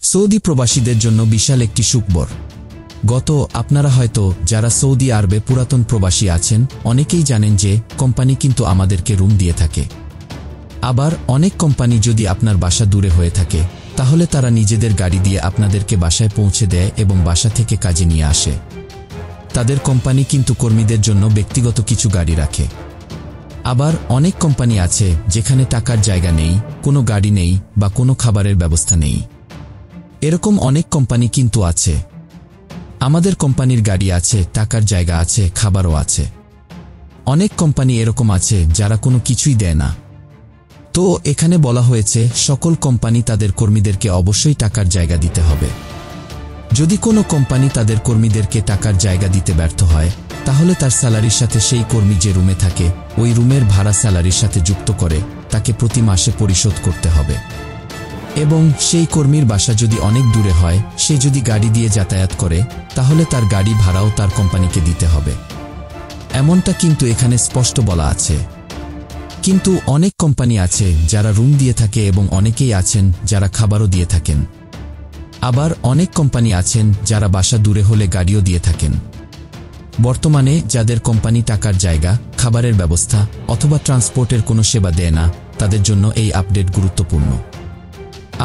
Saudi প্রবাসীদের জন্য বিশাল একটি সুখবর। আপনারা হয়তো যারা সৌদি আরবে পুরাতন প্রবাসী আছেন অনেকেই জানেন যে কোম্পানি কিন্তু আমাদেরকে রুম দিয়ে থাকে। আবার অনেক কোম্পানি যদি আপনার বাসা দূরে হয়ে থাকে তাহলে তারা নিজেদের গাড়ি দিয়ে আপনাদেরকে বাসায় পৌঁছে দেয় এবং বাসা থেকে কাজে নিয়ে আসে। তাদের কোম্পানি কিন্তু কর্মীদের জন্য ব্যক্তিগত কিছু গাড়ি রাখে। আবার অনেক কোম্পানি আছে যেখানে টাকার জায়গা নেই, কোনো গাড়ি নেই বা কোনো খাবারের ব্যবস্থা নেই। এরকম অনেক কোম্পানি কিন্তু আছে। আমাদের কোম্পানির গাড়ি আছে, টাকার জায়গা আছে, খাবারও আছে। অনেক কোম্পানি এরকম আছে যারা কোনো কিছুই দেয় না। তো এখানে বলা হয়েছে সকল কোম্পানি তাদের কর্মীদেরকে অবশ্যই টাকার জায়গা দিতে হবে। যদি কোনো কোম্পানি তাদের কর্মীদেরকে টাকার জায়গা দিতে ব্যর্থ হয় তাহলে তার স্যালারির সাথে সেই কর্মী যে রুমে থাকে ওই রুমের ভাড়া স্যালারির সাথে যুক্ত করে তাকে প্রতি মাসে পরিশোধ করতে হবে। এবং সেই কর্মীর বাসা যদি অনেক দূরে হয়, সে যদি গাড়ি দিয়ে যাতায়াত করে তাহলে তার গাড়ি ভাড়াও তার কোম্পানিকে দিতে হবে। এমনটা কিন্তু এখানে স্পষ্ট বলা আছে। কিন্তু অনেক কোম্পানি আছে যারা রুম দিয়ে থাকে এবং অনেকেই আছেন যারা খাবারও দিয়ে থাকেন। আবার অনেক কোম্পানি আছেন যারা বাসা দূরে হলে গাড়িও দিয়ে থাকেন। বর্তমানে যাদের কোম্পানি টাকার জায়গা, খাবারের ব্যবস্থা অথবা ট্রান্সপোর্টের কোনো সেবা দেয় না তাদের জন্য এই আপডেট গুরুত্বপূর্ণ।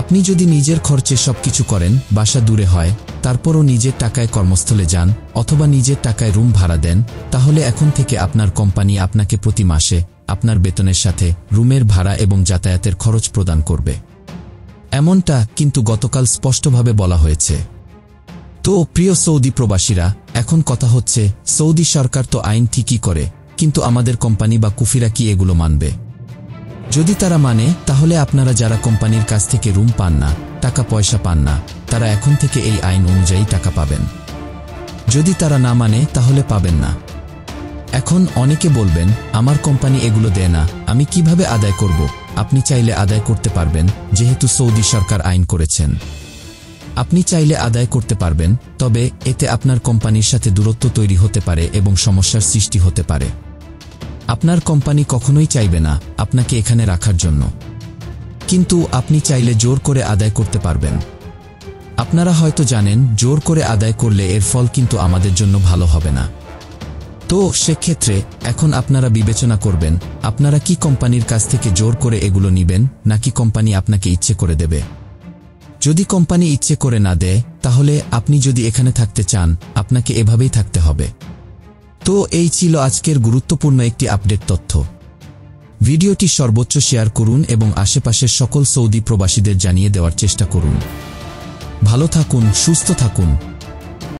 আপনি যদি নিজের খরচে সবকিছু করেন, বাসা দূরে হয়, তারপরও নিজের টাকায় কর্মস্থলে যান অথবা নিজের টাকায় রুম ভাড়া দেন, তাহলে এখন থেকে আপনার কোম্পানি আপনাকে প্রতি মাসে আপনার বেতনের সাথে রুমের ভাড়া এবং যাতায়াতের খরচ প্রদান করবে। এমনটা কিন্তু গতকাল স্পষ্টভাবে বলা হয়েছে। তো প্রিয় সৌদি প্রবাসীরা, এখন কথা হচ্ছে সৌদি সরকার তো আইন ঠিকই করে, কিন্তু আমাদের কোম্পানি বা কুফিরা কি এগুলো মানবে? যদি তারা মানে তাহলে আপনারা যারা কোম্পানির কাছ থেকে রুম পান না, টাকা পয়সা পান না, তারা এখন থেকে এই আইন অনুযায়ী টাকা পাবেন। যদি তারা না মানে তাহলে পাবেন না। এখন অনেকে বলবেন আমার কোম্পানি এগুলো দেয় না, আমি কিভাবে আদায় করব? আপনি চাইলে আদায় করতে পারবেন, যেহেতু সৌদি সরকার আইন করেছেন। আপনি চাইলে আদায় করতে পারবেন, তবে এতে আপনার কোম্পানির সাথে দূরত্ব তৈরি হতে পারে এবং সমস্যার সৃষ্টি হতে পারে। আপনার কোম্পানি কখনোই চাইবে না আপনাকে এখানে রাখার জন্য, কিন্তু আপনি চাইলে জোর করে আদায় করতে পারবেন। আপনারা হয়তো জানেন জোর করে আদায় করলে এর ফল কিন্তু আমাদের জন্য ভালো হবে না। তো সেক্ষেত্রে এখন আপনারা বিবেচনা করবেন আপনারা কি কোম্পানির কাছ থেকে জোর করে এগুলো নিবেন নাকি কোম্পানি আপনাকে ইচ্ছে করে দেবে। যদি কোম্পানি ইচ্ছে করে না দেয় তাহলে আপনি যদি এখানে থাকতে চান আপনাকে এভাবেই থাকতে হবে। তো এই ছিল আজকের গুরুত্বপূর্ণ একটি আপডেট তথ্য। ভিডিওটি সর্বোচ্চ শেয়ার করুন এবং আশেপাশের সকল সৌদি প্রবাসীদের জানিয়ে দেওয়ার চেষ্টা করুন। ভালো থাকুন, সুস্থ থাকুন।